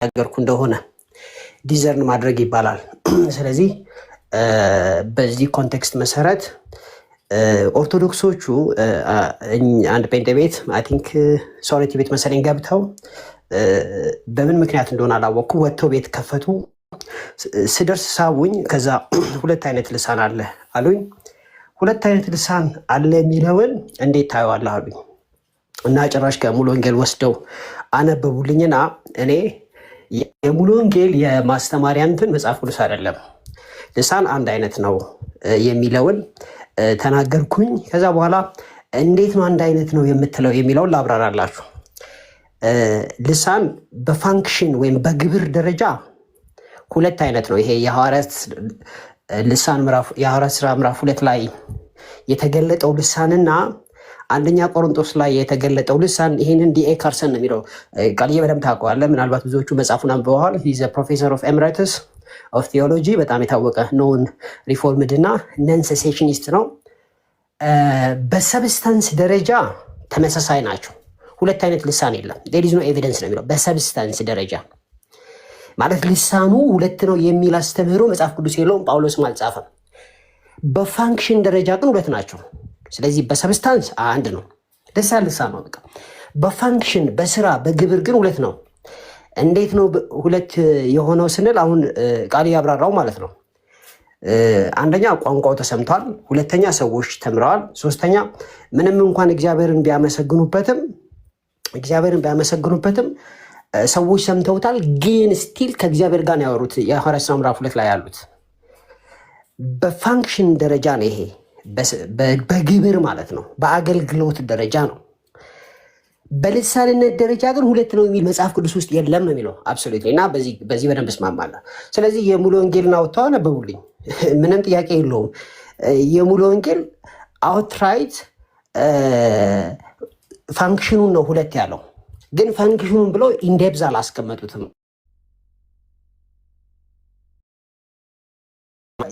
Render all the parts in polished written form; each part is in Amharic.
ነገርኩ እንደሆነ ዲዘርን ማድረግ ይባላል። ስለዚህ በዚህ ኮንቴክስት መሰረት ኦርቶዶክሶቹ አንድ ጴንጤ ቤት አይ ቲንክ ሶሪቲ ቤት መሰለኝ ገብተው በምን ምክንያት እንደሆነ አላወቅኩም። ወጥተው ቤት ከፈቱ። ስደርስ ሳቡኝ። ከዛ ሁለት አይነት ልሳን አለ አሉኝ። ሁለት አይነት ልሳን አለ የሚለውን እንዴት ታየዋለህ አሉኝ እና ጭራሽ ከሙሉ ወንጌል ወስደው አነበቡልኝና እኔ የሙሉ ወንጌል የማስተማሪያ እንትን መጽሐፍ ቅዱስ አይደለም ልሳን አንድ አይነት ነው የሚለውን ተናገርኩኝ። ከዛ በኋላ እንዴት ነው አንድ አይነት ነው የምትለው የሚለውን ላብራራላችሁ። ልሳን በፋንክሽን ወይም በግብር ደረጃ ሁለት አይነት ነው። ይሄ የሐዋርያት ስራ ምዕራፍ 2 ላይ የተገለጠው ልሳንና አንደኛ ቆሮንቶስ ላይ የተገለጠው ልሳን ይህንን ዲኤ ካርሰን ነው የሚለው ቃልዬ በደምብ ታውቀዋለህ። ምናልባት ብዙዎቹ መጽሐፉን አንብበዋል። ሂዝ ፕሮፌሰር ኦፍ ኤምሬትስ ኦፍ ቴዎሎጂ በጣም የታወቀ ኖን ሪፎርምድ እና ነን ሴሴሽኒስት ነው። በሰብስታንስ ደረጃ ተመሳሳይ ናቸው። ሁለት አይነት ልሳን የለም። ዴር ኢዝ ኖ ኤቪደንስ ነው የሚለው በሰብስታንስ ደረጃ ማለት ልሳኑ ሁለት ነው የሚል አስተምህሮ መጽሐፍ ቅዱስ የለውም፣ ጳውሎስም አልጻፈም። በፋንክሽን ደረጃ ግን ሁለት ናቸው። ስለዚህ በሰብስታንስ አንድ ነው፣ ልሳን ነው በቃ። በፋንክሽን በስራ በግብር ግን ሁለት ነው። እንዴት ነው ሁለት የሆነው ስንል አሁን ቃል ያብራራው ማለት ነው። አንደኛ ቋንቋው ተሰምቷል፣ ሁለተኛ ሰዎች ተምረዋል፣ ሶስተኛ ምንም እንኳን እግዚአብሔርን ቢያመሰግኑበትም ሰዎች ሰምተውታል፣ ግን ስቲል ከእግዚአብሔር ጋር ነው ያወሩት። የሐዋርያት ሥራ ምዕራፍ 2 ላይ ያሉት በፋንክሽን ደረጃ ነው። ይሄ በግብር ማለት ነው፣ በአገልግሎት ደረጃ ነው። በልሳንነት ደረጃ ግን ሁለት ነው የሚል መጽሐፍ ቅዱስ ውስጥ የለም ነው የሚለው አብሶሉትሊ። እና በዚህ በደንብ እስማማለሁ። ስለዚህ የሙሉ ወንጌልን አውጥተው አነበቡልኝ፣ ምንም ጥያቄ የለውም። የሙሉ ወንጌል አውትራይት ፋንክሽኑን ነው ሁለት ያለው፣ ግን ፋንክሽኑን ብለው ኢንዴፕዝ አላስቀመጡትም።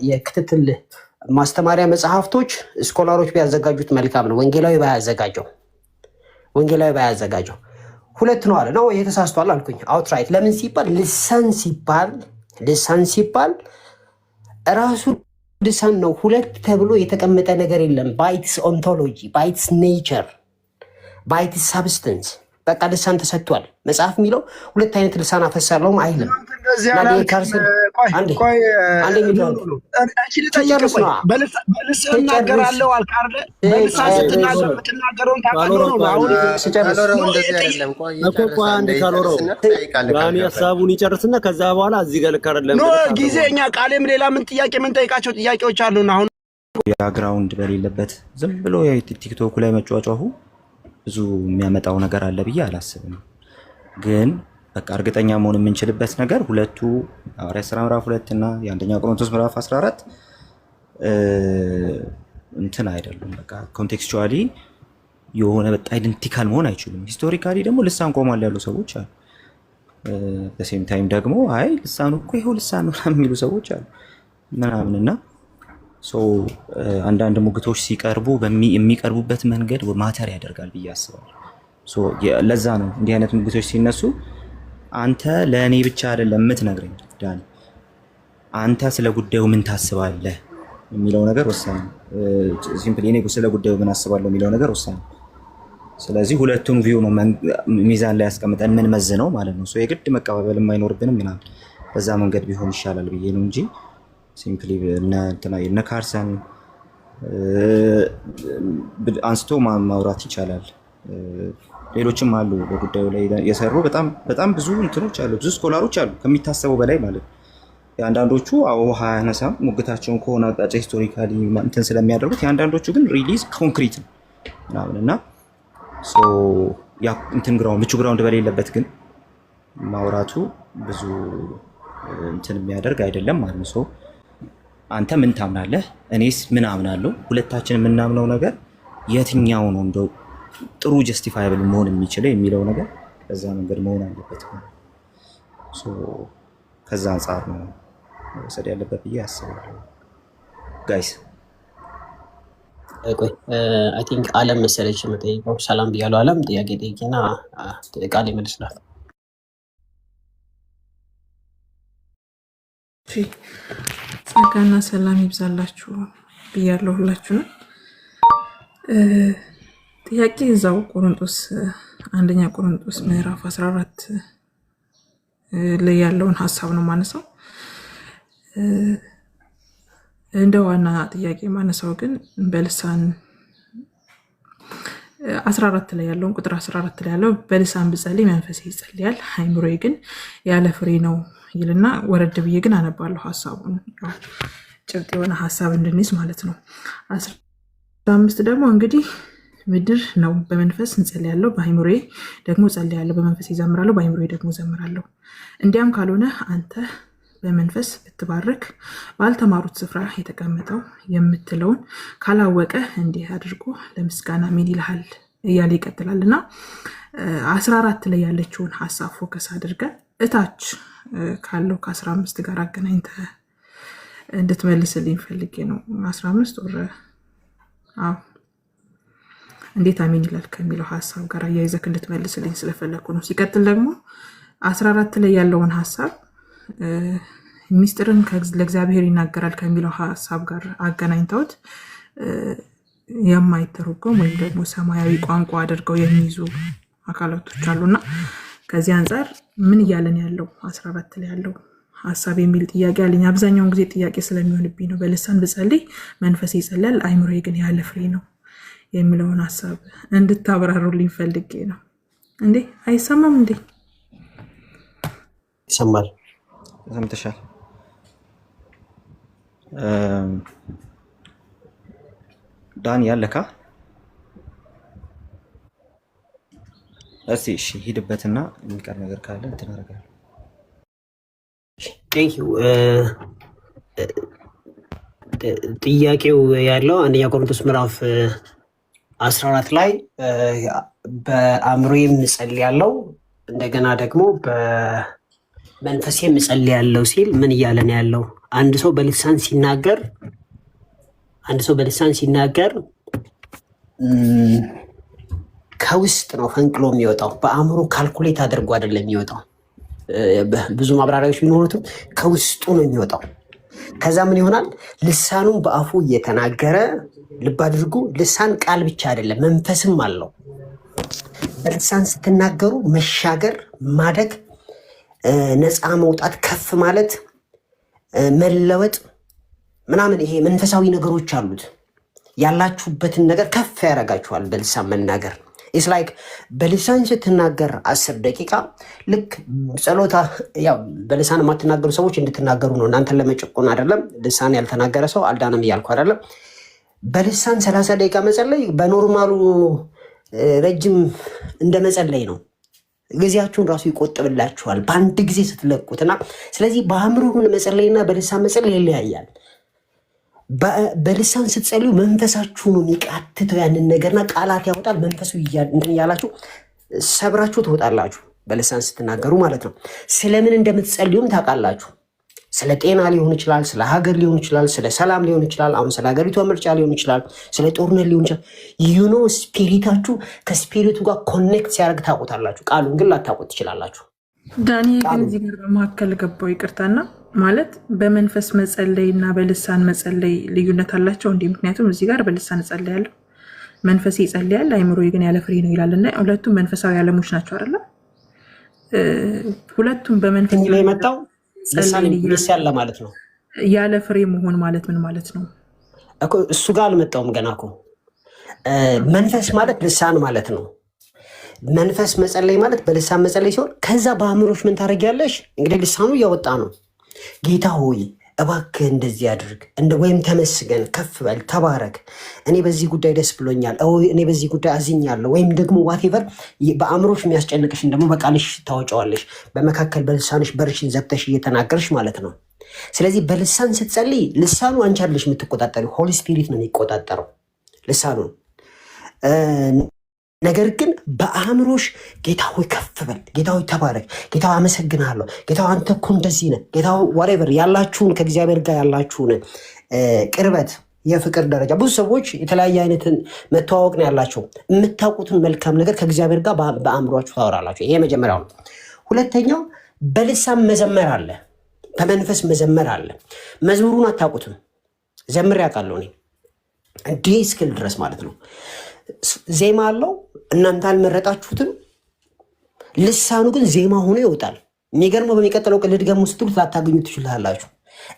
የክትትል ማስተማሪያ መጽሐፍቶች ስኮላሮች ቢያዘጋጁት መልካም ነው። ወንጌላዊ ባያዘጋጀው ሁለት ነው አለ ነው የተሳስቷል አልኩኝ። አውትራይት ለምን ሲባል ልሳን ሲባል ራሱ ልሳን ነው። ሁለት ተብሎ የተቀመጠ ነገር የለም። ባይትስ ኦንቶሎጂ፣ ባይትስ ኔቸር፣ ባይትስ ሳብስተንስ በቃ ልሳን ተሰጥቷል። መጽሐፍ የሚለው ሁለት አይነት ልሳን አፈሳለሁም አይልም። ሀሳቡን ይጨርስና ከዛ በኋላ እዚህ ጋር ልካረለም ጊዜ እኛ ቃሌም ሌላ ምን ጥያቄ ምን ጠይቃቸው ጥያቄዎች አሉን። አሁን ያግራውንድ በሌለበት ዝም ብሎ ቲክቶክ ላይ መጫጫሁ ብዙ የሚያመጣው ነገር አለ ብዬ አላስብም። ግን በቃ እርግጠኛ መሆን የምንችልበት ነገር ሁለቱ ሐዋርያት ሥራ ምዕራፍ 2 እና የአንደኛ ቆሮንቶስ ምዕራፍ 14 እንትን አይደሉም። በቃ ኮንቴክስቹዋሊ የሆነ በጣም አይደንቲካል መሆን አይችሉም። ሂስቶሪካሊ ደግሞ ልሳን ቆሟል ያሉ ሰዎች አሉ። በሴም ታይም ደግሞ አይ ልሳኑ እኮ ይኸው ልሳን ነው የሚሉ ሰዎች አሉ ምናምንና አንዳንድ ሙግቶች ሲቀርቡ የሚቀርቡበት መንገድ ማተር ያደርጋል ብዬ አስባለሁ። ለዛ ነው እንዲህ አይነት ሙግቶች ሲነሱ አንተ ለእኔ ብቻ አይደለም የምትነግረኝ ዳኒ፣ አንተ ስለ ጉዳዩ ምን ታስባለህ የሚለው ነገር ወሳኝ ነው። ሲምፕሊ እኔ ስለ ጉዳዩ ምን አስባለሁ የሚለው ነገር ወሳኝ ነው። ስለዚህ ሁለቱን ቪው ነው ሚዛን ላይ ያስቀምጠን ምን መዝነው ማለት ነው። የግድ መቀባበል የማይኖርብንም ምናምን በዛ መንገድ ቢሆን ይሻላል ብዬ ነው እንጂ ሲምፕሊ እነ ካርሰን አንስቶ ማውራት ይቻላል። ሌሎችም አሉ በጉዳዩ ላይ የሰሩ በጣም ብዙ እንትኖች አሉ፣ ብዙ ስኮላሮች አሉ ከሚታሰበው በላይ ማለት ነው። የአንዳንዶቹ ውሃ ያነሳም ሙግታቸውን ከሆነ አቅጣጫ ሂስቶሪካሊ እንትን ስለሚያደርጉት፣ የአንዳንዶቹ ግን ሪሊዝ ኮንክሪት ነው ምናምን እና እንትን ምቹ ግራውንድ በሌለበት ግን ማውራቱ ብዙ እንትን የሚያደርግ አይደለም ማለት ነው። አንተ ምን ታምናለህ? እኔስ ምን አምናለሁ? ሁለታችን የምናምነው ነገር የትኛው ነው እንደው ጥሩ ጀስቲፋይብል መሆን የሚችለው የሚለው ነገር በዛ መንገድ መሆን አለበት። ከዛ አንጻር ነው መውሰድ ያለበት ብዬ አስባለሁ። ጋይስ አይ ቲንክ አለም መሰለች የምጠይቀው። ሰላም ብያለሁ። አለም ጥያቄ ጠይቂና ቃል ይመልስላል። ጸጋና ሰላም ይብዛላችሁ ብያለሁ ሁላችሁንም። ጥያቄ እዛው ቆሮንቶስ አንደኛ ቆሮንቶስ ምዕራፍ 14 ላይ ያለውን ሐሳብ ነው ማነሳው። እንደ ዋና ጥያቄ ማነሳው ግን በልሳን 14 ላይ ያለውን ቁጥር 14 ላይ ያለው በልሳን ብጸልይ መንፈሴ ይጸልያል አይምሮዬ ግን ያለ ፍሬ ነው ይልና ወረድ ብዬ ግን አነባለሁ ሐሳቡን ጭብጥ የሆነ ሐሳብ እንድንይዝ ማለት ነው። 15 ደግሞ እንግዲህ ምድር ነው በመንፈስ እንጸልያለሁ በአይምሮዬ ደግሞ ጸልያለሁ በመንፈስ ይዘምራለሁ በአይምሮዬ ደግሞ ዘምራለሁ። እንዲያም ካልሆነ አንተ በመንፈስ ብትባርክ ባልተማሩት ስፍራ የተቀመጠው የምትለውን ካላወቀ እንዲህ አድርጎ ለምስጋና ምን ይልሃል እያለ ይቀጥላልና 14 ላይ ያለችውን ሐሳብ ፎከስ አድርገን እታች ካለው ከ15 ጋር አገናኝተ እንድትመልስልኝ ፈልጌ ነው። 15 ወር እንዴት አሜን ይላል ከሚለው ሐሳብ ጋር አያይዘክ እንድትመልስልኝ ስለፈለኩ ነው። ሲቀጥል ደግሞ 14 ላይ ያለውን ሐሳብ ሚስጥርን ለእግዚአብሔር ይናገራል ከሚለው ሐሳብ ጋር አገናኝተውት የማይተረጎም ወይም ደግሞ ሰማያዊ ቋንቋ አድርገው የሚይዙ አካላቶች አሉና ከዚህ አንፃር ምን እያለን ያለው 14 ላይ ያለው ሐሳብ የሚል ጥያቄ አለኝ። አብዛኛውን ጊዜ ጥያቄ ስለሚሆንብኝ ነው። በልሳን ብጸልይ መንፈሴ ይጸልያል አይምሮዬ ግን ያለ ፍሬ ነው የሚለውን ሐሳብ እንድታብራሩልኝ ፈልጌ ነው። እንዴ አይሰማም እንዴ? ይሰማል። ሰምተሻል? ዳን ያለካ እስቲ እሺ ሂድበትና የሚቀር ነገር ካለ እንትናረጋለን። ጥያቄው ያለው አንደኛ ቆሮንቶስ ምዕራፍ 14 ላይ በአእምሮዬም እጸልያለሁ እንደገና ደግሞ በመንፈሴም እጸልያለሁ ሲል ምን እያለን ያለው? አንድ ሰው በልሳን ሲናገር ከውስጥ ነው ፈንቅሎ የሚወጣው። በአእምሮ ካልኩሌት አድርጎ አይደለም የሚወጣው። ብዙ ማብራሪያዎች ቢኖሩትም ከውስጡ ነው የሚወጣው። ከዛ ምን ይሆናል? ልሳኑን በአፉ እየተናገረ ልብ አድርጉ፣ ልሳን ቃል ብቻ አይደለም መንፈስም አለው። በልሳን ስትናገሩ መሻገር፣ ማደግ፣ ነፃ መውጣት፣ ከፍ ማለት፣ መለወጥ ምናምን ይሄ መንፈሳዊ ነገሮች አሉት። ያላችሁበትን ነገር ከፍ ያደርጋችኋል በልሳን መናገር። ኢስ ላይክ በልሳን ስትናገር 10 ደቂቃ ልክ ጸሎታ ያው በልሳን የማትናገሩ ሰዎች እንድትናገሩ ነው። እናንተን ለመጨቆን አይደለም። ልሳን ያልተናገረ ሰው አልዳነም እያልኩ አይደለም። በልሳን 30 ደቂቃ መጸለይ በኖርማሉ ረጅም እንደ መጸለይ ነው። ጊዜያችሁን ራሱ ይቆጥብላችኋል በአንድ ጊዜ ስትለቁትና። ስለዚህ በአእምሮ መጸለይና በልሳን መጸለይ ይለያያል። በልሳን ስትጸልዩ መንፈሳችሁ ነው የሚቃትተው ያንን ነገርና ቃላት ያወጣል። መንፈሱ እያላችሁ ሰብራችሁ ትወጣላችሁ በልሳን ስትናገሩ ማለት ነው። ስለምን እንደምትጸልዩም ታውቃላችሁ። ስለ ጤና ሊሆን ይችላል፣ ስለ ሀገር ሊሆን ይችላል፣ ስለ ሰላም ሊሆን ይችላል፣ አሁን ስለ ሀገሪቷ ምርጫ ሊሆን ይችላል፣ ስለ ጦርነት ሊሆን ይችላል። ዩኖ ስፒሪታችሁ ከስፒሪቱ ጋር ኮኔክት ሲያደርግ ታውቁታላችሁ። ቃሉን ግን ላታውቁት ትችላላችሁ። ዳኒ ግን እዚህ ጋር በመካከል ገባው ይቅርታና ማለት በመንፈስ መጸለይ እና በልሳን መጸለይ ልዩነት አላቸው እንዴ? ምክንያቱም እዚህ ጋር በልሳን እጸልያለሁ መንፈሴ ይጸልያል አይምሮዬ ግን ያለ ፍሬ ነው ይላልና ሁለቱም መንፈሳዊ ዓለሞች ናቸው አይደል? ሁለቱም በመንፈስ ላይ የመጣው ልሳን ይያለ ማለት ነው። ያለ ፍሬ መሆን ማለት ምን ማለት ነው እኮ? እሱ ጋር አልመጣውም ገና እኮ። መንፈስ ማለት ልሳን ማለት ነው። መንፈስ መጸለይ ማለት በልሳን መጸለይ ሲሆን ከዛ በአእምሮሽ ምን ታደርጊያለሽ? እንግዲህ ልሳኑ እያወጣ ነው። ጌታ ሆይ እባክህ እንደዚህ አድርግ፣ ወይም ተመስገን፣ ከፍ በል፣ ተባረክ፣ እኔ በዚህ ጉዳይ ደስ ብሎኛል፣ እኔ በዚህ ጉዳይ አዝኛለሁ፣ ወይም ደግሞ ዋቴቨር በአእምሮሽ የሚያስጨንቅሽን ደግሞ በቃልሽ ታወጫዋለሽ። በመካከል በልሳንሽ በርሽን ዘግተሽ እየተናገርሽ ማለት ነው። ስለዚህ በልሳን ስትጸልይ ልሳኑ አንቺ አይደለሽ የምትቆጣጠሪው፣ ሆሊ ስፒሪት ነው የሚቆጣጠረው ልሳኑን። ነገር ግን በአእምሮሽ ጌታ ሆይ ከፍ በል፣ ጌታ ሆይ ተባረክ፣ ጌታ አመሰግናለሁ፣ ጌታ አንተ እኮ እንደዚህ ነህ፣ ጌታ ዋሬቨር ያላችሁን ከእግዚአብሔር ጋር ያላችሁን ቅርበት፣ የፍቅር ደረጃ። ብዙ ሰዎች የተለያየ አይነትን መተዋወቅ ነው ያላቸው። የምታውቁትን መልካም ነገር ከእግዚአብሔር ጋር በአእምሯችሁ ታወራላችሁ። ይሄ መጀመሪያው ነው። ሁለተኛው በልሳን መዘመር አለ። በመንፈስ መዘመር አለ። መዝሙሩን አታውቁትም፣ ዘምሬ አውቃለሁ እኔ እንዲህ እስክል ድረስ ማለት ነው። ዜማ አለው፣ እናንተ አልመረጣችሁትም። ልሳኑ ግን ዜማ ሆኖ ይወጣል። የሚገርመው በሚቀጥለው ቀን ልድገሙ ስትሉት ላታገኙ ትችላላችሁ።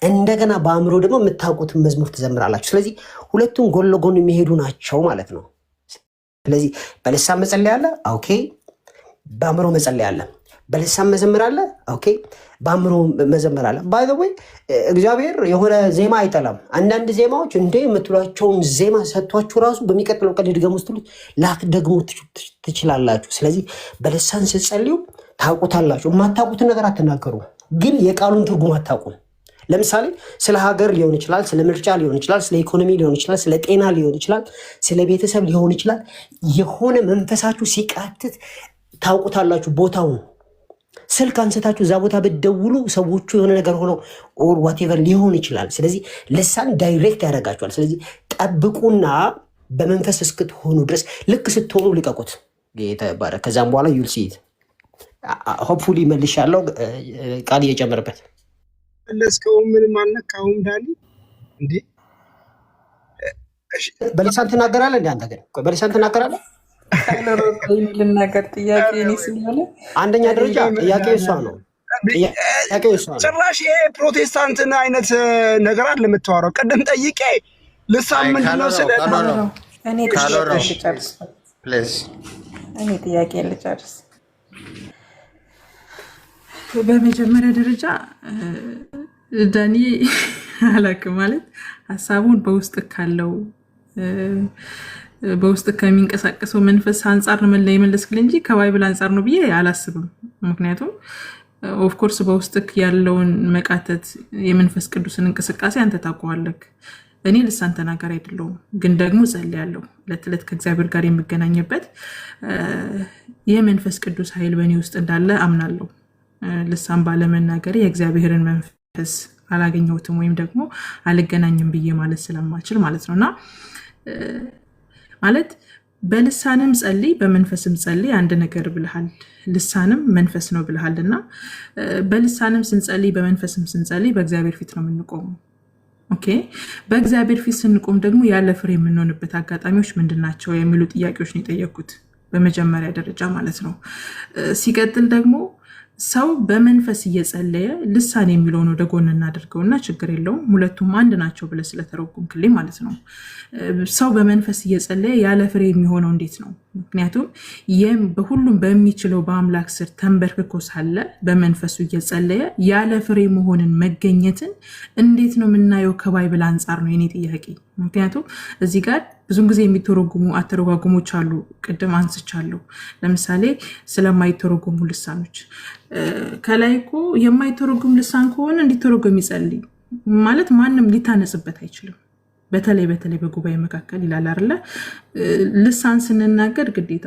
እንደገና በአእምሮ ደግሞ የምታውቁትን መዝሙር ትዘምራላችሁ። ስለዚህ ሁለቱም ጎን ለጎን የሚሄዱ ናቸው ማለት ነው። ስለዚህ በልሳን መጸለይ አለ፣ ኦኬ። በአእምሮ መጸለይ አለ። በልሳን መዘምር አለ፣ ኦኬ። በአእምሮ መዘምር አለ። ባይ ዘ ወይ እግዚአብሔር የሆነ ዜማ አይጠላም። አንዳንድ ዜማዎች እንደ የምትሏቸውን ዜማ ሰጥቷችሁ ራሱ በሚቀጥለው ቀን ልድገሙ ስትሉት ላትደግሙ ትችላላችሁ። ስለዚህ በልሳን ስትጸልዩ ታውቁታላችሁ። የማታውቁትን ነገር አትናገሩ፣ ግን የቃሉን ትርጉም አታውቁም። ለምሳሌ ስለ ሀገር ሊሆን ይችላል፣ ስለ ምርጫ ሊሆን ይችላል፣ ስለ ኢኮኖሚ ሊሆን ይችላል፣ ስለ ጤና ሊሆን ይችላል፣ ስለ ቤተሰብ ሊሆን ይችላል። የሆነ መንፈሳችሁ ሲቃትት ታውቁታላችሁ ቦታውን። ስልክ አንስታችሁ እዛ ቦታ ብትደውሉ ሰዎቹ የሆነ ነገር ሆነው ኦር ዋቴቨር ሊሆን ይችላል። ስለዚህ ልሳን ዳይሬክት ያደርጋችኋል። ስለዚህ ጠብቁና በመንፈስ እስክትሆኑ ድረስ ልክ ስትሆኑ ልቀቁት። ጌታ ይባረክ። ከዛም በኋላ ዩል ሲት ሆፕፉሊ መልሻለሁ። ቃል እየጨመረበት ለስከውም ምንም አልነካሁም። ዳኒ እንዴ በልሳን ትናገራለህ እንዴ? አንተ ግን በልሳን ትናገራለህ? ልናገር ጥያቄ እኔ ስለሆነ አንደኛ ደረጃ ጥያቄ እሷ ነው። ጥያቄ እሷ ነው። ጭራሽ ይሄ ፕሮቴስታንትን አይነት ነገር አለ የምታወራው። ቅድም ጠይቄ ልሳን ምንድነው ስለ እኔ ጥያቄ ልጨርስ። በመጀመሪያ ደረጃ ዳኒ አላውቅም ማለት ሀሳቡን በውስጥ ከሚንቀሳቀሰው መንፈስ አንጻር ነው የመለስክል እንጂ ከባይብል አንጻር ነው ብዬ አላስብም። ምክንያቱም ኦፍኮርስ በውስጥ ያለውን መቃተት የመንፈስ ቅዱስን እንቅስቃሴ አንተ ታውቀዋለህ። እኔ ልሳን ተናጋሪ አይደለሁም፣ ግን ደግሞ ጸልያለሁ። ዕለት ዕለት ከእግዚአብሔር ጋር የምገናኝበት የመንፈስ ቅዱስ ኃይል በእኔ ውስጥ እንዳለ አምናለሁ። ልሳን ባለመናገር የእግዚአብሔርን መንፈስ አላገኘሁትም ወይም ደግሞ አልገናኝም ብዬ ማለት ስለማችል ማለት ነውና ማለት በልሳንም ጸልይ በመንፈስም ጸልይ አንድ ነገር ብለሃል። ልሳንም መንፈስ ነው ብለሃልና በልሳንም ስንጸልይ በመንፈስም ስንጸልይ በእግዚአብሔር ፊት ነው የምንቆመው። ኦኬ፣ በእግዚአብሔር ፊት ስንቆም ደግሞ ያለ ፍሬ የምንሆንበት አጋጣሚዎች ምንድናቸው የሚሉ ጥያቄዎች ነው የጠየኩት በመጀመሪያ ደረጃ ማለት ነው። ሲቀጥል ደግሞ ሰው በመንፈስ እየጸለየ ልሳን የሚለውን ወደ ጎን እናደርገውና ችግር የለውም ሁለቱም አንድ ናቸው ብለህ ስለተረጎምክልኝ ማለት ነው። ሰው በመንፈስ እየጸለየ ያለ ፍሬ የሚሆነው እንዴት ነው? ምክንያቱም በሁሉም በሚችለው በአምላክ ስር ተንበርክኮ ሳለ በመንፈሱ እየጸለየ ያለ ፍሬ መሆንን መገኘትን እንዴት ነው የምናየው? ከባይብል አንጻር ነው የኔ ጥያቄ። ምክንያቱም እዚህ ጋር ብዙ ጊዜ የሚተረጉሙ አተረጓጉሞች አሉ። ቅድም አንስቻለሁ። ለምሳሌ ስለማይተረጉሙ ልሳኖች ከላይ እኮ የማይተረጉም ልሳን ከሆነ እንዲተረጉም ይጸልይ ማለት ማንም ሊታነጽበት አይችልም። በተለይ በጉባኤ መካከል ይላል አይደለ? ልሳን ስንናገር ግዴታ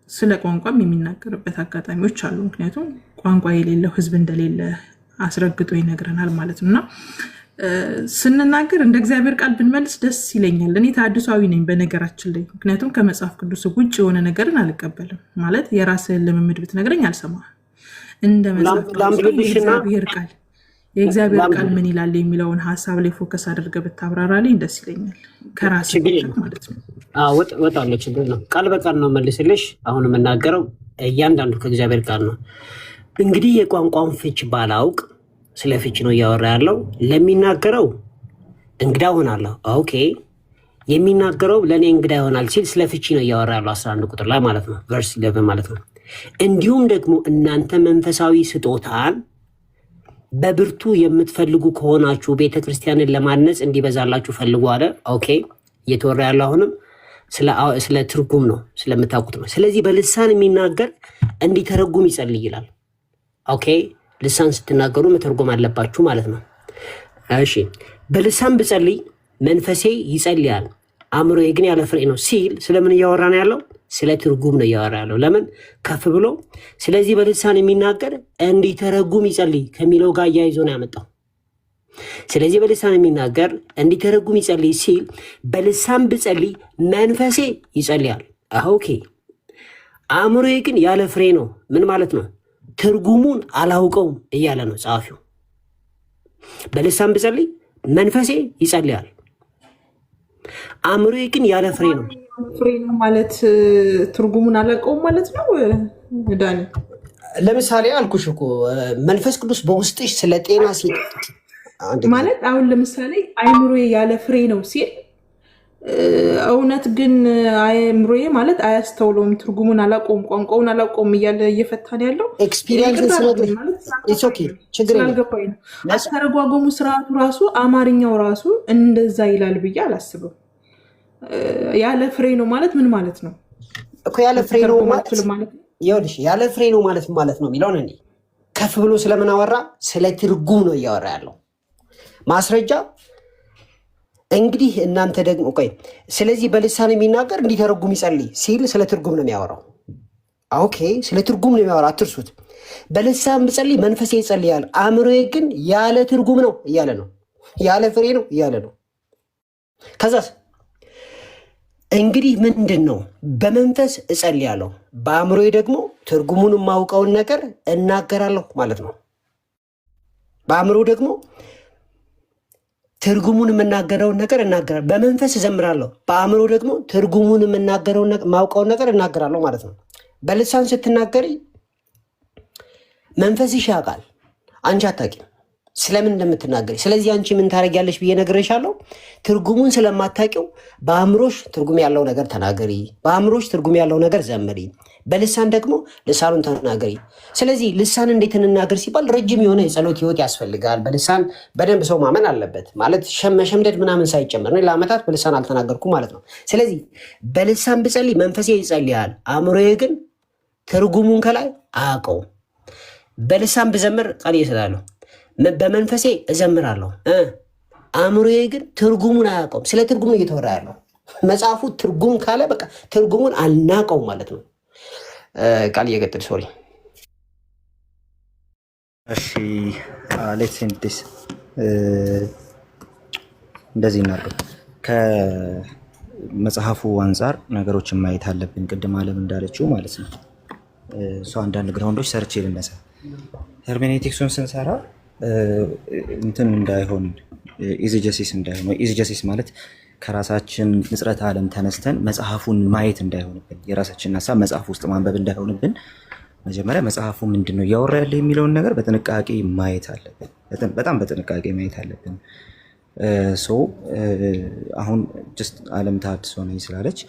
ስለ ቋንቋም የሚናገርበት አጋጣሚዎች አሉ። ምክንያቱም ቋንቋ የሌለው ሕዝብ እንደሌለ አስረግጦ ይነግረናል ማለት ነውና ስንናገር እንደ እግዚአብሔር ቃል ብንመልስ ደስ ይለኛል። እኔ ተሐድሷዊ ነኝ በነገራችን ላይ። ምክንያቱም ከመጽሐፍ ቅዱስ ውጭ የሆነ ነገርን አልቀበልም። ማለት የራስህን ልምምድ ብትነግረኝ አልሰማህም። እንደ መጽሐፍ ቅዱስ የእግዚአብሔር ቃል ምን ይላል የሚለውን ሀሳብ ላይ ፎከስ አድርገህ ብታብራራልኝ ደስ ይለኛል። ከራስህ ማለት ነው። ወጣለ ችግር ነው። ቃል በቃል ነው መልስልሽ። አሁን የምናገረው እያንዳንዱ ከእግዚአብሔር ቃል ነው። እንግዲህ የቋንቋውን ፍች ባላውቅ ስለ ፍች ነው እያወራ ያለው። ለሚናገረው እንግዳ ሆናለሁ። ኦኬ፣ የሚናገረው ለእኔ እንግዳ ይሆናል ሲል ስለ ፍቺ ነው እያወራ ያለው 11 ቁጥር ላይ ማለት ነው፣ ቨርስ 11 ማለት ነው። እንዲሁም ደግሞ እናንተ መንፈሳዊ ስጦታን በብርቱ የምትፈልጉ ከሆናችሁ ቤተክርስቲያንን ለማነጽ እንዲበዛላችሁ ፈልጉ አለ። ኦኬ፣ እየተወራ ያለው አሁንም ስለ ትርጉም ነው፣ ስለምታውቁት ነው። ስለዚህ በልሳን የሚናገር እንዲተረጉም ይጸልይ ይላል። ኦኬ፣ ልሳን ስትናገሩ መተርጎም አለባችሁ ማለት ነው። እሺ፣ በልሳን ብጸልይ መንፈሴ ይጸልያል አእምሮዬ ግን ያለ ፍሬ ነው ሲል ስለምን እያወራ ነው ያለው? ስለ ትርጉም ነው እያወራ ያለው። ለምን ከፍ ብሎ ስለዚህ በልሳን የሚናገር እንዲተረጉም ይጸልይ ከሚለው ጋር እያይዞ ነው ያመጣው። ስለዚህ በልሳን የሚናገር እንዲተረጉም ይጸልይ ሲል በልሳን ብጸልይ መንፈሴ ይጸልያል። ኦኬ፣ አእምሮዬ ግን ያለ ፍሬ ነው። ምን ማለት ነው? ትርጉሙን አላውቀውም እያለ ነው ጸሐፊው። በልሳን ብጸልይ መንፈሴ ይጸልያል፣ አእምሮዬ ግን ያለ ፍሬ ነው። ፍሬ ነው ማለት ትርጉሙን አላውቀውም ማለት ነው ዳኒ። ለምሳሌ አልኩሽ እኮ መንፈስ ቅዱስ በውስጥሽ ስለ ጤና ማለት አሁን ለምሳሌ አእምሮዬ ያለ ፍሬ ነው ሲል እውነት ግን አእምሮዬ ማለት አያስተውለውም፣ ትርጉሙን አላውቀውም፣ ቋንቋውን አላውቀውም እያለ እየፈታን ያለው ስላልገባኝ ነው። አስተረጓጎሙ ስርዓቱ ራሱ አማርኛው ራሱ እንደዛ ይላል ብዬ አላስብም። ያለ ፍሬ ነው ማለት ምን ማለት ነው እኮ? ያለ ፍሬ ነው ማለት ይኸውልሽ፣ ያለ ፍሬ ነው ማለት ነው የሚለውን እኔ ከፍ ብሎ ስለምናወራ ስለ ትርጉም ነው እያወራ ያለው ማስረጃ። እንግዲህ እናንተ ደግሞ ቆይ፣ ስለዚህ በልሳን የሚናገር እንዲተረጉም ይጸልይ ሲል ስለ ትርጉም ነው የሚያወራው። ኦኬ፣ ስለ ትርጉም ነው የሚያወራው፣ አትርሱት። በልሳን ብጸልይ መንፈሴ ይጸልያል፣ አእምሮዬ ግን ያለ ትርጉም ነው እያለ ነው፣ ያለ ፍሬ ነው እያለ ነው። ከዛስ እንግዲህ ምንድን ነው? በመንፈስ እጸልያለሁ፣ በአእምሮዬ ደግሞ ትርጉሙን የማውቀውን ነገር እናገራለሁ ማለት ነው። በአእምሮ ደግሞ ትርጉሙን የምናገረውን ነገር እናገራለሁ። በመንፈስ እዘምራለሁ፣ በአእምሮ ደግሞ ትርጉሙን የማውቀውን ነገር እናገራለሁ ማለት ነው። በልሳን ስትናገሪ መንፈስሽ ያውቃል፣ አንቺ አታውቂም ስለምን እንደምትናገሪ። ስለዚህ አንቺ ምን ታደርጊያለሽ ብዬ ነግሬሻለሁ። ትርጉሙን ስለማታውቂው በአእምሮሽ ትርጉም ያለው ነገር ተናገሪ፣ በአእምሮሽ ትርጉም ያለው ነገር ዘምሪ፣ በልሳን ደግሞ ልሳኑን ተናገሪ። ስለዚህ ልሳን እንዴት እንናገር ሲባል ረጅም የሆነ የጸሎት ህይወት ያስፈልጋል። በልሳን በደንብ ሰው ማመን አለበት ማለት መሸምደድ ምናምን ሳይጨመር ነው። ለዓመታት በልሳን አልተናገርኩም ማለት ነው። ስለዚህ በልሳን ብጸልይ መንፈሴ ይጸልያል፣ አእምሮዬ ግን ትርጉሙን ከላይ አያውቀውም። በልሳን ብዘምር ቃል እየሰጣለሁ፣ በመንፈሴ እዘምራለሁ፣ አእምሮዬ ግን ትርጉሙን አያውቀውም። ስለ ትርጉሙ እየተወራ ያለው መጽሐፉ ትርጉም ካለ በቃ ትርጉሙን አልናቀውም ማለት ነው። ቃል እየቀጥል ሶሪ። እሺ ሌትስ ኤንድ ዲስ እንደዚህ እናድርግ። ከመጽሐፉ አንጻር ነገሮችን ማየት አለብን። ቅድም አለም እንዳለችው ማለት ነው። እሱ አንዳንድ ግራውንዶች ሰርቼ ልነሳ። ሄርሜኔቲክሱን ስንሰራ እንትን እንዳይሆን ኢዚጀሲስ እንዳይሆን፣ ኢዚጀሲስ ማለት ከራሳችን ንጽረተ ዓለም ተነስተን መጽሐፉን ማየት እንዳይሆንብን፣ የራሳችንን ሀሳብ መጽሐፍ ውስጥ ማንበብ እንዳይሆንብን መጀመሪያ መጽሐፉ ምንድን ነው እያወራ ያለ የሚለውን ነገር በጥንቃቄ ማየት አለብን። በጣም በጥንቃቄ ማየት አለብን። አሁን ጀስት ዓለም ተሐድሶ ነኝ ስላለች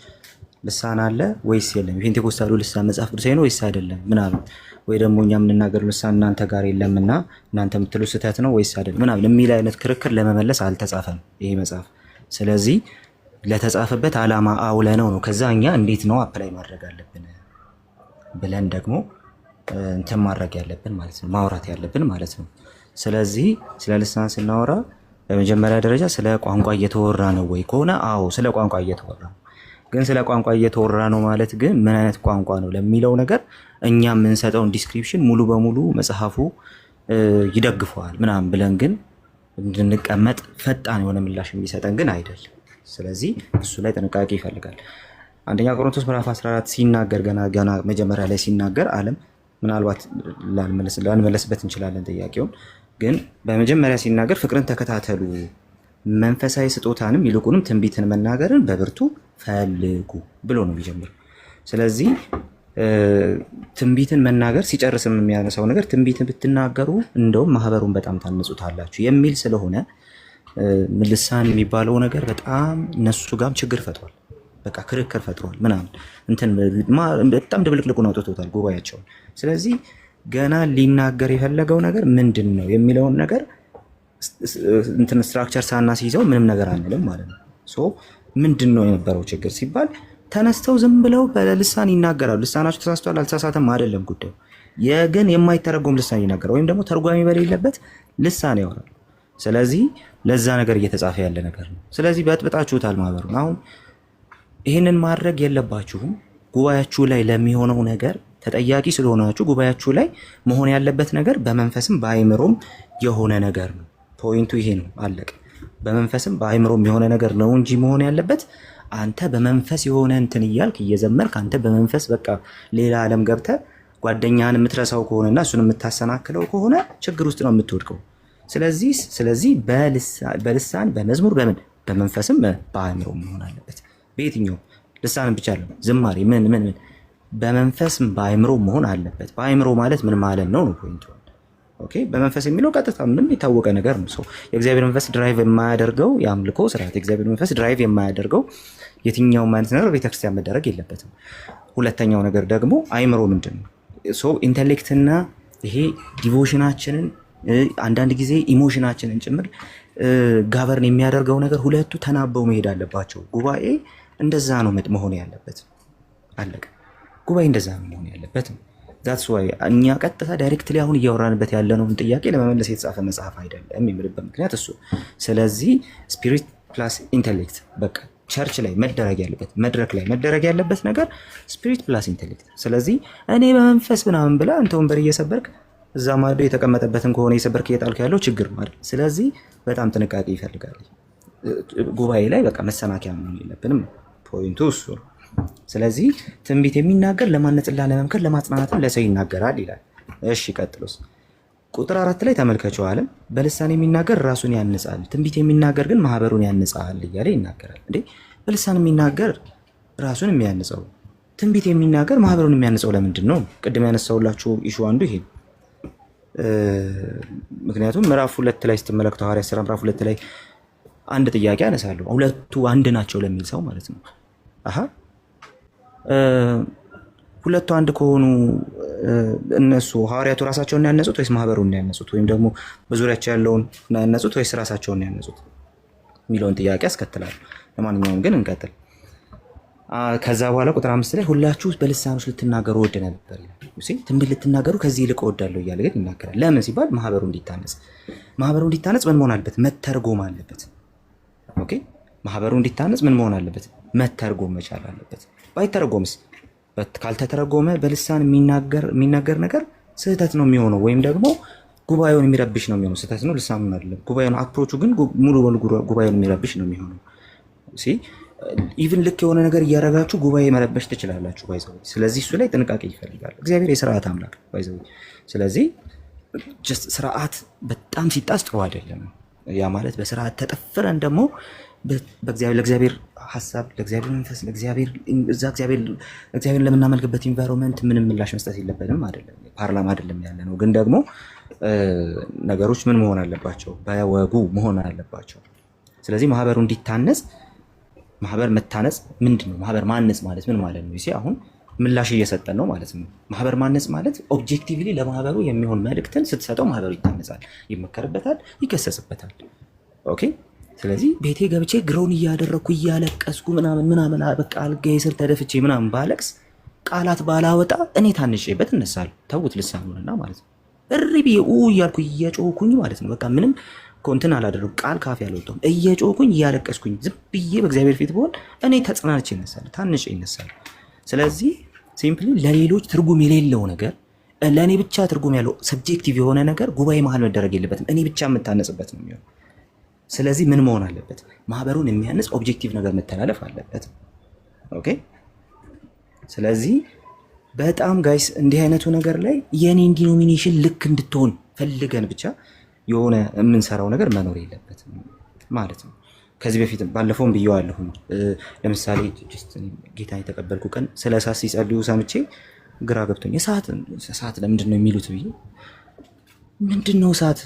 ልሳን አለ ወይስ የለም? ፔንቴኮስታሉ ልሳን መጽሐፍ ቅዱሳዊ ነው ወይስ አይደለም ምናምን፣ ወይ ደግሞ እኛ የምንናገረው ልሳን እናንተ ጋር የለምና እናንተ የምትሉ ስህተት ነው ወይስ አይደለም ምናምን የሚል አይነት ክርክር ለመመለስ አልተጻፈም ይሄ መጽሐፍ። ስለዚህ ለተጻፈበት ዓላማ አውለ ነው። ከዛ እኛ እንዴት ነው አፕላይ ማድረግ አለብን ብለን ደግሞ እንትን ማድረግ ያለብን ማለት ነው፣ ማውራት ያለብን ማለት ነው። ስለዚህ ስለ ልሳን ስናወራ በመጀመሪያ ደረጃ ስለ ቋንቋ እየተወራ ነው ወይ ከሆነ አዎ ስለ ቋንቋ እየተወራ ነው። ግን ስለ ቋንቋ እየተወራ ነው ማለት ግን ምን አይነት ቋንቋ ነው ለሚለው ነገር እኛ የምንሰጠውን ዲስክሪፕሽን ሙሉ በሙሉ መጽሐፉ ይደግፈዋል ምናምን ብለን ግን እንድንቀመጥ ፈጣን የሆነ ምላሽ የሚሰጠን ግን አይደለም። ስለዚህ እሱ ላይ ጥንቃቄ ይፈልጋል። አንደኛ ቆሮንቶስ ምዕራፍ 14 ሲናገር ገና መጀመሪያ ላይ ሲናገር ዓለም ምናልባት ላንመለስበት እንችላለን ጥያቄውን፣ ግን በመጀመሪያ ሲናገር ፍቅርን ተከታተሉ፣ መንፈሳዊ ስጦታንም ይልቁንም ትንቢትን መናገርን በብርቱ ፈልጉ ብሎ ነው የሚጀምረው። ስለዚህ ትንቢትን መናገር ሲጨርስም የሚያነሳው ነገር ትንቢትን ብትናገሩ እንደውም ማህበሩን በጣም ታነጹታላችሁ የሚል ስለሆነ ልሳን የሚባለው ነገር በጣም እነሱ ጋርም ችግር ፈጥሯል። በቃ ክርክር ፈጥሯል ምናምን እንትን በጣም ድብልቅልቁን አውጥቶታል ጉባኤያቸውን። ስለዚህ ገና ሊናገር የፈለገው ነገር ምንድን ነው የሚለውን ነገር እንትን ስትራክቸር ሳናስይዘው ምንም ነገር አንልም ማለት ነው። ምንድን ነው የነበረው ችግር ሲባል ተነስተው ዝም ብለው በልሳን ይናገራሉ። ልሳናቸው ተሳስቷል አልተሳሳተም አይደለም ጉዳዩ፣ ግን የማይተረጎም ልሳን ይናገራል ወይም ደግሞ ተርጓሚ በሌለበት ልሳን ያወራል። ስለዚህ ለዛ ነገር እየተጻፈ ያለ ነገር ነው። ስለዚህ በጥብጣችሁታል ማህበሩን። አሁን ይህንን ማድረግ የለባችሁም። ጉባኤያችሁ ላይ ለሚሆነው ነገር ተጠያቂ ስለሆናችሁ ጉባኤያችሁ ላይ መሆን ያለበት ነገር በመንፈስም በአይምሮም የሆነ ነገር ነው። ፖይንቱ ይሄ ነው፣ አለቀ። በመንፈስም በአይምሮም የሆነ ነገር ነው እንጂ መሆን ያለበት አንተ በመንፈስ የሆነ እንትን እያልክ እየዘመርክ አንተ በመንፈስ በቃ ሌላ ዓለም ገብተህ ጓደኛህን የምትረሳው ከሆነና እሱን የምታሰናክለው ከሆነ ችግር ውስጥ ነው የምትወድቀው። ስለዚህ በልሳን በመዝሙር በመንፈስም በአእምሮ መሆን አለበት። በየትኛው ልሳንም ብቻ አይደለም፣ ዝማሬ ምን በመንፈስም በአእምሮ መሆን አለበት። በአእምሮ ማለት ምን ማለት ነው ፖይንቱ። ኦኬ በመንፈስ የሚለው ቀጥታ ምንም የታወቀ ነገር ነው። የእግዚአብሔር መንፈስ ድራይቭ የማያደርገው የአምልኮ ስርዓት፣ የእግዚአብሔር መንፈስ ድራይቭ የማያደርገው የትኛውም አይነት ነገር ቤተክርስቲያን መደረግ የለበትም። ሁለተኛው ነገር ደግሞ አእምሮ ምንድን ነው? ኢንተሌክትና ይሄ ዲቮሽናችንን አንዳንድ ጊዜ ኢሞሽናችንን ጭምር ጋቨርን የሚያደርገው ነገር ሁለቱ ተናበው መሄድ አለባቸው። ጉባኤ እንደዛ ነው መሆን ያለበት። አለቀ። ጉባኤ እንደዛ ነው መሆን ያለበት። ዛትስ ዋይ እኛ ቀጥታ ዳይሬክትሊ አሁን እያወራንበት ያለነውን ጥያቄ ለመመለስ የተጻፈ መጽሐፍ አይደለም የሚልበት ምክንያት እሱ። ስለዚህ ስፒሪት ፕላስ ኢንተሌክት በቃ ቸርች ላይ መደረግ ያለበት መድረክ ላይ መደረግ ያለበት ነገር ስፒሪት ፕላስ ኢንተሌክት። ስለዚህ እኔ በመንፈስ ምናምን ብላ አንተ ወንበር እየሰበርክ እዛ ማዶ የተቀመጠበትን ከሆነ የሰበርክ እየጣልክ ያለው ችግር ማለት። ስለዚህ በጣም ጥንቃቄ ይፈልጋል። ጉባኤ ላይ በቃ መሰናከያ መሆን የለብንም። ፖይንቱ እሱ ነው። ስለዚህ ትንቢት የሚናገር ለማነጽና ለመምከር ለማጽናናትም ለሰው ይናገራል ይላል። እሺ ቀጥሎስ ቁጥር 4 ላይ ተመልከቸው አለ። በልሳን የሚናገር ራሱን ያንጻል፣ ትንቢት የሚናገር ግን ማህበሩን ያንጻል እያለ ይናገራል። እንዴ በልሳን የሚናገር ራሱን የሚያንጸው፣ ትንቢት የሚናገር ማህበሩን የሚያንጸው ለምንድን ነው? ቅድም ያነሳውላችሁ ኢሹ አንዱ ይሄ። ምክንያቱም ምዕራፍ 2 ላይ ስትመለከቱ ሐዋርያት ሥራ ምዕራፍ 2 ላይ አንድ ጥያቄ አነሳለሁ። ሁለቱ አንድ ናቸው ለሚል ሰው ማለት ነው። ሁለቱ አንድ ከሆኑ እነሱ ሐዋርያቱ ራሳቸውን ያነጹት ወይስ ማህበሩን ያነጹት? ወይም ደግሞ በዙሪያቸው ያለውን ያነጹት ወይስ ራሳቸውን ያነጹት የሚለውን ጥያቄ ያስከትላል። ለማንኛውም ግን እንቀጥል። ከዛ በኋላ ቁጥር 5 ላይ ሁላችሁ በልሳኖች ልትናገሩ ወድ ነበር ይላል። ትንቢት ልትናገሩ ከዚህ ይልቅ እወዳለሁ እያለ ግን ይናገራል። ለምን ሲባል ማህበሩ እንዲታነጽ። ማህበሩ እንዲታነጽ ምን መሆን አለበት? መተርጎም አለበት። ኦኬ ማህበሩ እንዲታነጽ ምን መሆን አለበት? መተርጎም መቻል አለበት። ባይተረጎምስ? ካልተተረጎመ በልሳን የሚናገር ነገር ስህተት ነው የሚሆነው፣ ወይም ደግሞ ጉባኤውን የሚረብሽ ነው የሚሆነው። ስህተት ነው ልሳኑን አይደለም። ጉባኤውን አፕሮቹ ግን ሙሉ በሙሉ ጉባኤውን የሚረብሽ ነው የሚሆነው። ኢቭን ልክ የሆነ ነገር እያደረጋችሁ ጉባኤ መረበሽ ትችላላችሁ ባይዘው። ስለዚህ እሱ ላይ ጥንቃቄ ይፈልጋል። እግዚአብሔር የስርዓት አምላክ ባይዘው። ስለዚህ ስርዓት በጣም ሲጣስ ጥሩ አይደለም። ያ ማለት በስርዓት ተጠፍረን ደግሞ ለእግዚአብሔር ሀሳብ፣ ለእግዚአብሔር መንፈስ፣ እግዚአብሔር ለምናመልክበት ኢንቫይሮንመንት ምንም ምላሽ መስጠት የለበትም። አይደለም ፓርላማ አይደለም ያለ ነው። ግን ደግሞ ነገሮች ምን መሆን አለባቸው? በወጉ መሆን አለባቸው። ስለዚህ ማህበሩ እንዲታነጽ፣ ማህበር መታነጽ ምንድን ነው? ማህበር ማነጽ ማለት ምን ማለት ነው? አሁን ምላሽ እየሰጠን ነው ማለት ነው። ማህበር ማነጽ ማለት ኦብጀክቲቭሊ ለማህበሩ የሚሆን መልእክትን ስትሰጠው ማህበሩ ይታነጻል፣ ይመከርበታል፣ ይከሰስበታል። ኦኬ ስለዚህ ቤቴ ገብቼ ግሮን እያደረግኩ እያለቀስኩ ምናምን በቃ አልጋዬ ስር ተደፍቼ ምናምን ባለቅስ ቃላት ባላወጣ እኔ ታንጬበት እነሳለሁ። ተውት ልሳኑንና ማለት ነው። እሪ ብዬ እያልኩ እየጮኩኝ ማለት ነው። በቃ ምንም ኮንትን አላደረጉ ቃል ካፌ አልወጣሁም። እየጮኩኝ እያለቀስኩኝ ዝም ብዬ በእግዚአብሔር ፊት ብሆን እኔ ተጽናንቼ እነሳለሁ፣ ታንጬ እነሳለሁ። ስለዚህ ሲምፕሊ ለሌሎች ትርጉም የሌለው ነገር ለእኔ ብቻ ትርጉም ያለው ሰብጀክቲቭ የሆነ ነገር ጉባኤ መሀል መደረግ የለበትም። እኔ ብቻ የምታነጽበት ነው የሚሆነው። ስለዚህ ምን መሆን አለበት? ማህበሩን የሚያነጽ ኦብጀክቲቭ ነገር መተላለፍ አለበት። ኦኬ ስለዚህ በጣም ጋይስ እንዲህ አይነቱ ነገር ላይ የኔን ዲኖሚኔሽን ልክ እንድትሆን ፈልገን ብቻ የሆነ የምንሰራው ነገር መኖር የለበትም ማለት ነው። ከዚህ በፊት ባለፈውም ብየዋለሁ። ለምሳሌ ጌታ የተቀበልኩ ቀን ስለ እሳት ሲጸልዩ ሰምቼ ግራ ገብቶኝ እሳት ለምንድን ነው የሚሉት ብዬ ምንድን ነው እሳት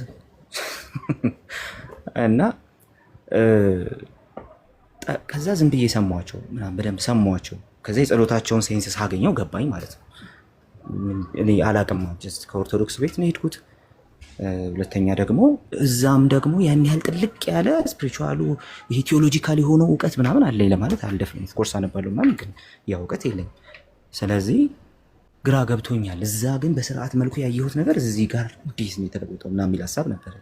እና ከዛ ዝም ብዬ ሰማቸው ምናምን በደንብ ሰማቸው። ከዛ የጸሎታቸውን ሴንስ ሳገኘው ገባኝ ማለት ነው። እኔ አላቅም ጀስት ከኦርቶዶክስ ቤት ነው የሄድኩት። ሁለተኛ ደግሞ እዛም ደግሞ ያን ያህል ጥልቅ ያለ ስፒሪቹዋሉ ይሄ ቲዮሎጂካል የሆነው እውቀት ምናምን አለኝ ለማለት አልደፍርም። ኦፍኮርስ አነባለሁ ምናምን ግን ያ እውቀት የለኝም። ስለዚህ ግራ ገብቶኛል። እዛ ግን በስርዓት መልኩ ያየሁት ነገር እዚህ ጋር እንዴት ነው የተለወጠው ምናምን የሚል ሀሳብ ነበር።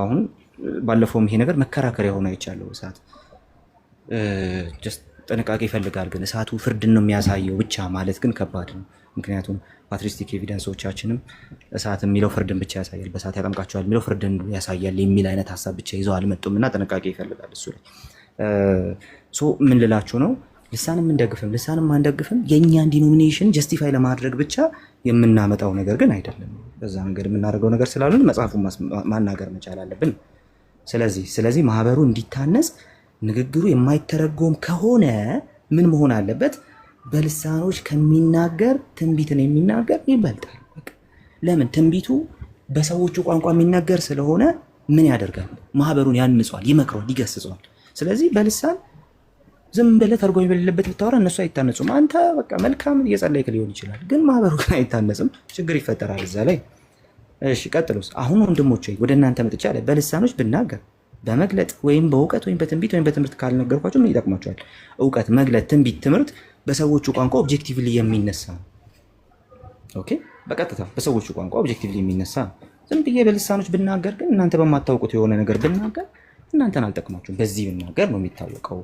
አሁን ባለፈውም ይሄ ነገር መከራከሪያ ሆኖ አይቻለሁ። እሳት ጥንቃቄ ይፈልጋል። ግን እሳቱ ፍርድን ነው የሚያሳየው ብቻ ማለት ግን ከባድ ነው። ምክንያቱም ፓትሪስቲክ ኤቪደንሶቻችንም እሳት የሚለው ፍርድን ብቻ ያሳያል፣ በእሳት ያጠምቃቸዋል የሚለው ፍርድን ያሳያል የሚል አይነት ሀሳብ ብቻ ይዘው አልመጡም እና ጥንቃቄ ይፈልጋል እሱ ላይ። ምን ልላችሁ ነው? ልሳንም እንደግፍም ልሳንም አንደግፍም የእኛን ዲኖሚኔሽን ጀስቲፋይ ለማድረግ ብቻ የምናመጣው ነገር ግን አይደለም። በዛ መንገድ የምናደርገው ነገር ስላልሆነ መጽሐፉን ማናገር መቻል አለብን። ስለዚህ ማህበሩ እንዲታነጽ ንግግሩ የማይተረጎም ከሆነ ምን መሆን አለበት? በልሳኖች ከሚናገር ትንቢትን የሚናገር ይበልጣል። ለምን? ትንቢቱ በሰዎቹ ቋንቋ የሚናገር ስለሆነ ምን ያደርጋል? ማህበሩን ያንጿል፣ ይመክረዋል፣ ይገስጸዋል። ስለዚህ በልሳን ዝም ብለህ ተርጓሚ በሌለበት ብታወራ እነሱ አይታነጹም። አንተ በቃ መልካም እየጸለይክ ሊሆን ይችላል፣ ግን ማህበሩ ግን አይታነጽም። ችግር ይፈጠራል እዛ ላይ። እሺ ቀጥሎስ? አሁን ወንድሞች ወደ እናንተ መጥቻለሁ። በልሳኖች ብናገር በመግለጥ ወይም በእውቀት ወይም በትንቢት ወይም በትምህርት ካልነገርኳቸው ምን ይጠቅማቸዋል? እውቀት፣ መግለጥ፣ ትንቢት፣ ትምህርት በሰዎቹ ቋንቋ ኦብጀክቲቭሊ የሚነሳ ኦኬ፣ በቀጥታ በሰዎቹ ቋንቋ ኦብጀክቲቭሊ የሚነሳ። ዝም ብዬ በልሳኖች ብናገር ግን እናንተ በማታውቁት የሆነ ነገር ብናገር እናንተን አልጠቅማችሁም። በዚህ ብናገር ነው የሚታወቀው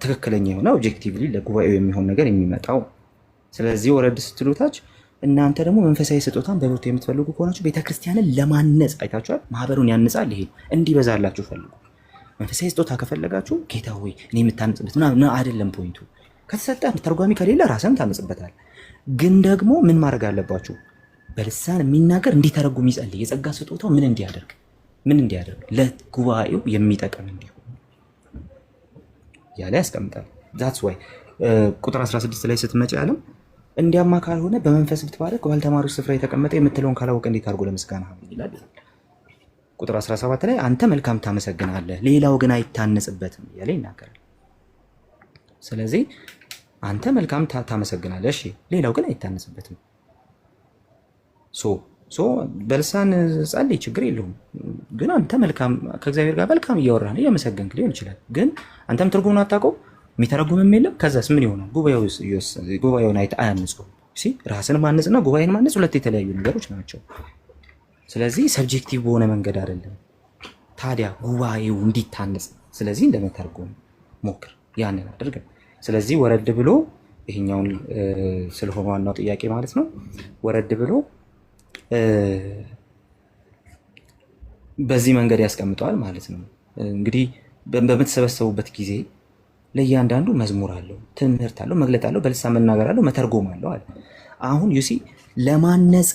ትክክለኛ የሆነ ኦብጀክቲቭሊ ለጉባኤው የሚሆን ነገር የሚመጣው። ስለዚህ ወረድ ስትሉታች እናንተ ደግሞ መንፈሳዊ ስጦታን በብርቱ የምትፈልጉ ከሆናችሁ ቤተክርስቲያንን ለማነጽ አይታችኋል፣ ማህበሩን ያንጻል። ይሄ እንዲበዛላችሁ ፈልጉ። መንፈሳዊ ስጦታ ከፈለጋችሁ ጌታ ሆይ እኔ የምታነጽበት ምናምን አይደለም ፖይንቱ። ከተሰጠ ተርጓሚ ከሌለ ራስን ታነጽበታል። ግን ደግሞ ምን ማድረግ አለባችሁ? በልሳን የሚናገር እንዲተረጉም ይጸልይ። የጸጋ ስጦታው ምን እንዲያደርግ ለጉባኤው የሚጠቅም እንዲሆን ያለ ያስቀምጣል። ዛትስ ዋይ ቁጥር 16 ላይ ስትመጪ ዓለም እንዲያማ ካልሆነ በመንፈስ ብትባረክ ባልተማሪው ስፍራ የተቀመጠ የምትለውን ካላወቀ እንዴት አድርጎ ለምስጋና ይላል። ቁጥር 17 ላይ አንተ መልካም ታመሰግናለህ፣ ሌላው ግን አይታነጽበትም እያለ ይናገራል። ስለዚህ አንተ መልካም ታመሰግናለህ፣ እሺ፣ ሌላው ግን አይታነጽበትም። በልሳን ጸልይ፣ ችግር የለውም። ግን አንተ መልካም ከእግዚአብሔር ጋር መልካም እያወራህ እያመሰገንክ ሊሆን ይችላል። ግን አንተም ትርጉሙን አታውቀው፣ የሚተረጉምም የለም። ከዛስ ምን ይሆናል? ጉባኤውን አያንጹም። ራስን ማነጽና ጉባኤን ማነጽ ሁለት የተለያዩ ነገሮች ናቸው። ስለዚህ ሰብጀክቲቭ በሆነ መንገድ አይደለም። ታዲያ ጉባኤው እንዲታነጽ ስለዚህ እንደመተርጎም ሞክር፣ ያንን አድርግ። ስለዚህ ወረድ ብሎ ይሄኛውን ስለሆነ ዋናው ጥያቄ ማለት ነው። ወረድ ብሎ በዚህ መንገድ ያስቀምጠዋል ማለት ነው። እንግዲህ በምትሰበሰቡበት ጊዜ ለእያንዳንዱ መዝሙር አለው፣ ትምህርት አለው፣ መግለጥ አለው፣ በልሳን መናገር አለው፣ መተርጎም አለው አለ። አሁን ዩሲ ለማነጽ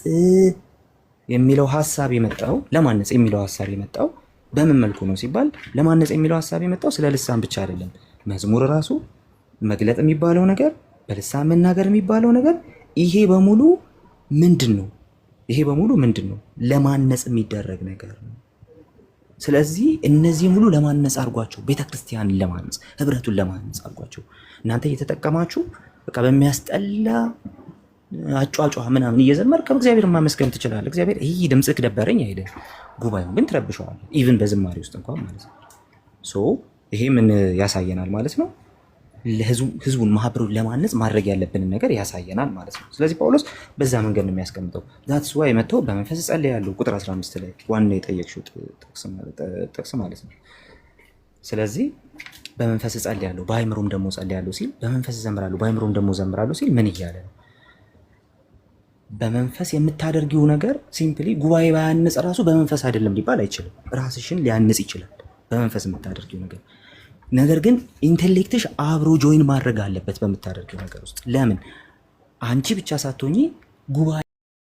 የሚለው ሀሳብ የመጣው በምን መልኩ ነው ሲባል ለማነጽ የሚለው ሀሳብ የመጣው ስለ ልሳን ብቻ አይደለም። መዝሙር ራሱ መግለጥ የሚባለው ነገር፣ በልሳን መናገር የሚባለው ነገር ይሄ በሙሉ ምንድን ነው? ለማነጽ የሚደረግ ነገር ነው። ስለዚህ እነዚህ ሙሉ ለማነጽ አድርጓቸው፣ ቤተክርስቲያንን ለማነጽ፣ ህብረቱን ለማነጽ አድርጓቸው። እናንተ እየተጠቀማችሁ በቃ በሚያስጠላ አጫጫ ምናምን እየዘመር ከእግዚአብሔር ማመስገን ትችላለህ። እግዚአብሔር ይህ ድምፅህ ደበረኝ አይደል፣ ጉባኤውን ግን ትረብሸዋለህ፣ ኢቭን በዝማሬ ውስጥ እንኳን ማለት ነው። ይሄ ምን ያሳየናል ማለት ነው? ህዝቡን ማህበሩን ለማነጽ ማድረግ ያለብንን ነገር ያሳየናል ማለት ነው። ስለዚህ ጳውሎስ በዛ መንገድ ነው የሚያስቀምጠው። ዛትስ ዋይ መጥቶ በመንፈስ ጸልያለሁ ቁጥር 15 ላይ ዋና የጠየቅሽው ጥቅስ ማለት ነው። ስለዚህ በመንፈስ ጸልያለሁ በአእምሮም ደግሞ ጸልያለሁ ሲል፣ በመንፈስ ዘምራለሁ በአእምሮም ደግሞ ዘምራለሁ ሲል ምን እያለ ነው? በመንፈስ የምታደርጊው ነገር ሲምፕሊ ጉባኤ ባያንጽ ራሱ በመንፈስ አይደለም ሊባል አይችልም። ራስሽን ሊያንጽ ይችላል በመንፈስ የምታደርጊው ነገር። ነገር ግን ኢንቴሌክትሽ አብሮ ጆይን ማድረግ አለበት በምታደርጊው ነገር ውስጥ። ለምን? አንቺ ብቻ ሳትሆኚ ጉባኤ